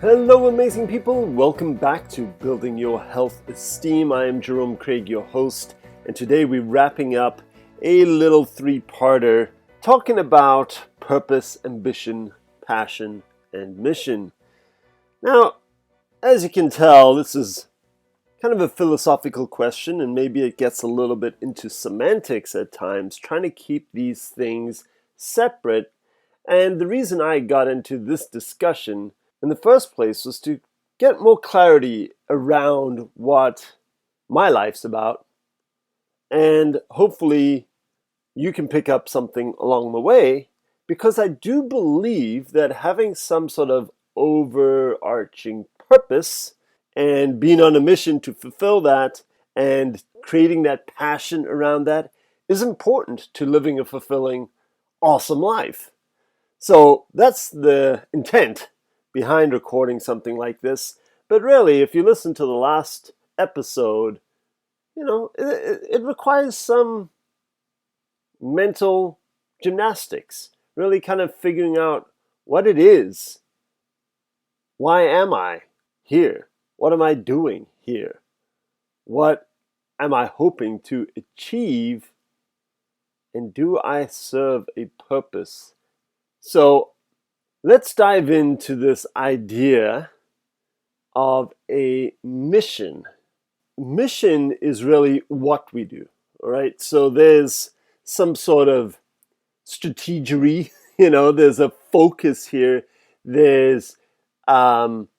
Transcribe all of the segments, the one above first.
Hello, amazing people. Welcome back to Building Your Health Esteem. I am Jerome Craig, your host, and today we're wrapping up a little three-parter talking about purpose, ambition, passion, and mission. Now, as you can tell, this is kind of a philosophical question, and maybe it gets a little bit into semantics at times, trying to keep these things separate. And the reason I got into this discussion in the first place was to get more clarity around what my life's about, and hopefully you can pick up something along the way, because I do believe that having some sort of overarching purpose and being on a mission to fulfill that and creating that passion around that is important to living a fulfilling, awesome life. So that's the intent behind recording something like this. But really, if you listen to the last episode, it requires some mental gymnastics, really kind of figuring out what it is. Why am I here? What am I doing here? What am I hoping to achieve? And do I serve a purpose? So let's dive into this idea of a mission. Mission is really what we do, all right? So there's some sort of strategery, there's a focus here. There's an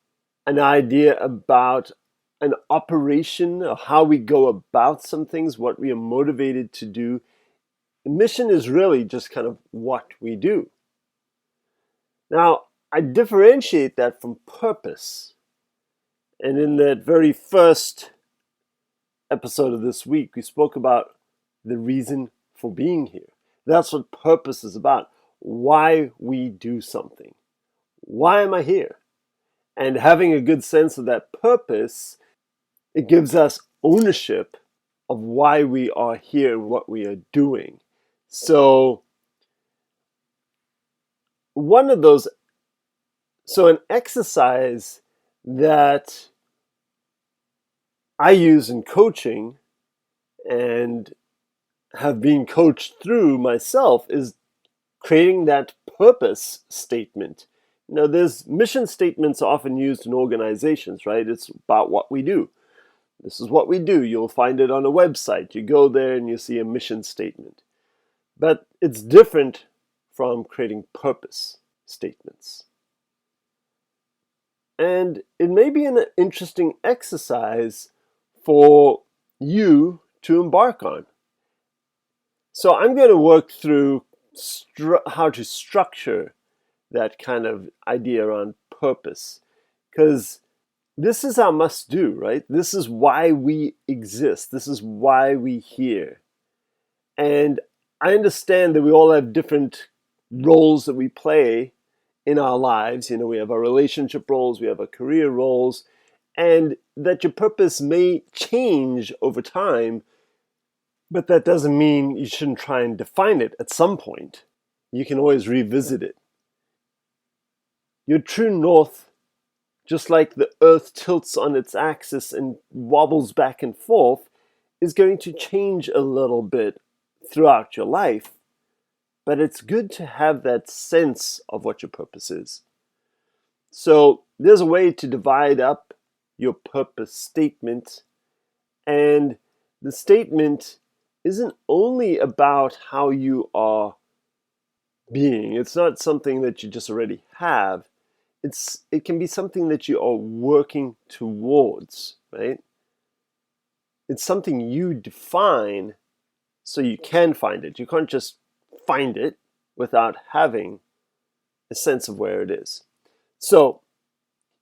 idea about an operation, of how we go about some things, what we are motivated to do. Mission is really just kind of what we do. Now, I differentiate that from purpose. And in that very first episode of this week, we spoke about the reason for being here. That's what purpose is about. Why we do something. Why am I here? And having a good sense of that purpose, it gives us ownership of why we are here and what we are doing. So an exercise that I use in coaching and have been coached through myself is creating that purpose statement. There's mission statements often used in organizations, right? It's about what we do. This is what we do. You'll find it on a website. You go there and you see a mission statement. But it's different from creating purpose statements. And it may be an interesting exercise for you to embark on. So I'm going to work through how to structure that kind of idea around purpose, because this is our must do, right? This is why we exist. This is why we're here. And I understand that we all have different roles that we play in our lives. We have our relationship roles, we have our career roles, and that your purpose may change over time, but that doesn't mean you shouldn't try and define it at some point. You can always revisit it. Your true north, just like the earth tilts on its axis and wobbles back and forth, is going to change a little bit throughout your life. But it's good to have that sense of what your purpose is. So there's a way to divide up your purpose statement, and the statement isn't only about how you are being. It's not something that you just already have. It can be something that you are working towards, right? It's something you define so you can find it. You can't just find it without having a sense of where it is. So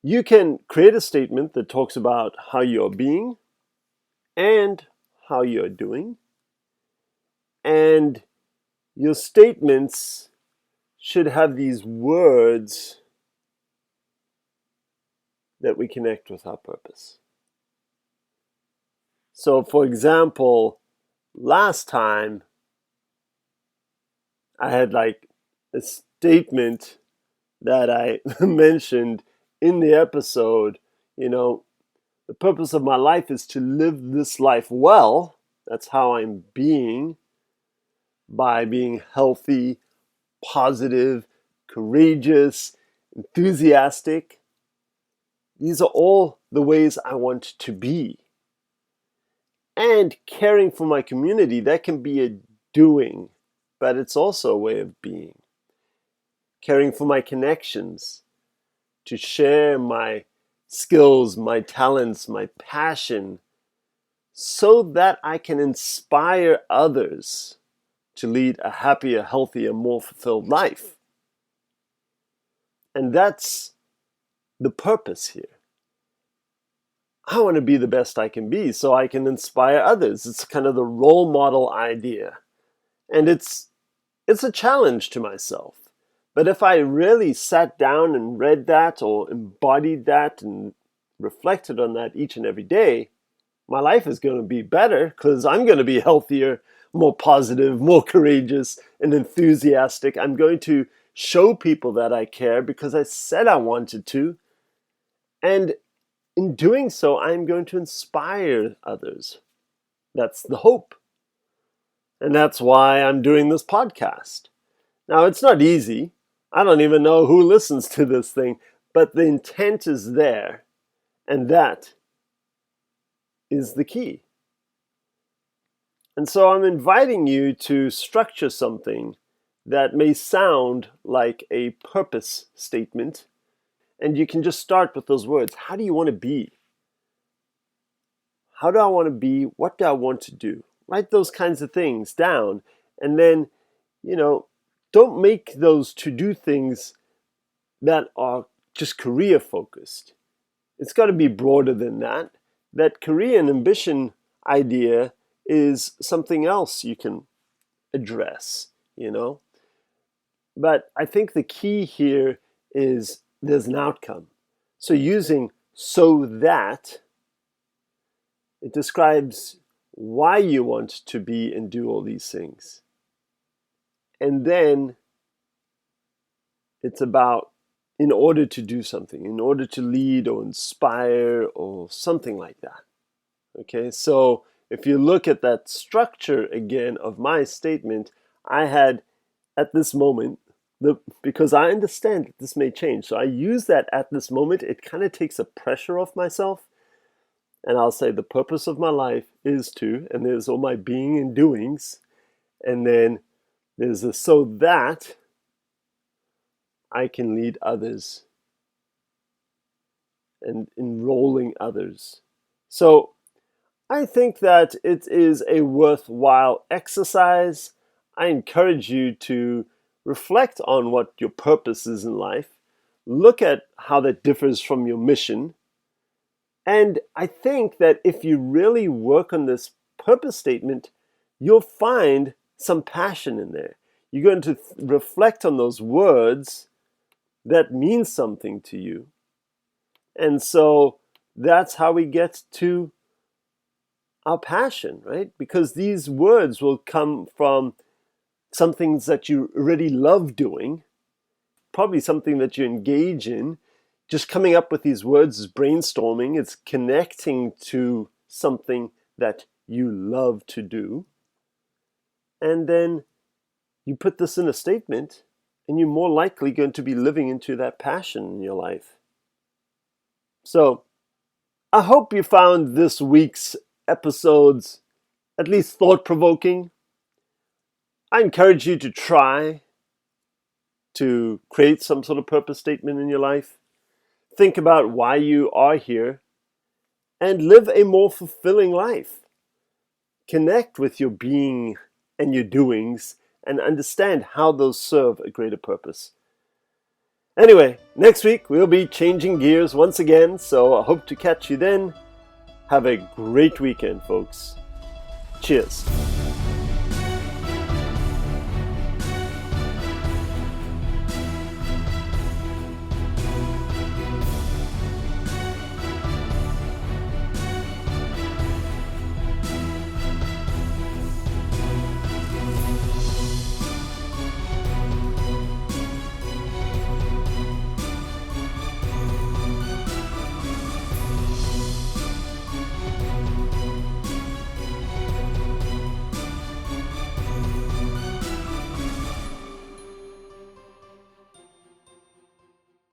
you can create a statement that talks about how you're being and how you're doing. And your statements should have these words that we connect with our purpose. So, for example, last time I had like a statement that I mentioned in the episode, the purpose of my life is to live this life well. That's how I'm being, by being healthy, positive, courageous, enthusiastic. These are all the ways I want to be. And caring for my community, that can be a doing, but it's also a way of being. Caring for my connections, to share my skills, my talents, my passion, so that I can inspire others to lead a happier, healthier, more fulfilled life. And that's the purpose here. I want to be the best I can be so I can inspire others. It's kind of the role model idea. And it's a challenge to myself. But if I really sat down and read that or embodied that and reflected on that each and every day, my life is going to be better because I'm going to be healthier, more positive, more courageous, and enthusiastic. I'm going to show people that I care because I said I wanted to. And in doing so, I'm going to inspire others. That's the hope. And that's why I'm doing this podcast. Now, it's not easy. I don't even know who listens to this thing, but the intent is there. And that is the key. And so I'm inviting you to structure something that may sound like a purpose statement. And you can just start with those words. How do you want to be? How do I want to be? What do I want to do? Write those kinds of things down. And then, don't make those to-do things that are just career focused. It's got to be broader than that. That career and ambition idea is something else you can address, But I think the key here is there's an outcome. So using so that, it describes why you want to be and do all these things. And then it's about in order to do something, in order to lead or inspire or something like that. Okay, so if you look at that structure again of my statement, I had at this moment, because I understand that this may change, so I use that at this moment. It kind of takes the pressure off myself. And I'll say the purpose of my life is to, and there's all my being and doings. And then there's a so that I can lead others and enrolling others. So I think that it is a worthwhile exercise. I encourage you to reflect on what your purpose is in life. Look at how that differs from your mission. And I think that if you really work on this purpose statement, you'll find some passion in there. You're going to reflect on those words that mean something to you. And so that's how we get to our passion, right? Because these words will come from some things that you already love doing, probably something that you engage in. Just coming up with these words is brainstorming. It's connecting to something that you love to do. And then you put this in a statement, and you're more likely going to be living into that passion in your life. So I hope you found this week's episodes at least thought-provoking. I encourage you to try to create some sort of purpose statement in your life. Think about why you are here and live a more fulfilling life. Connect with your being and your doings and understand how those serve a greater purpose. Anyway, next week we'll be changing gears once again, so I hope to catch you then. Have a great weekend, folks. Cheers.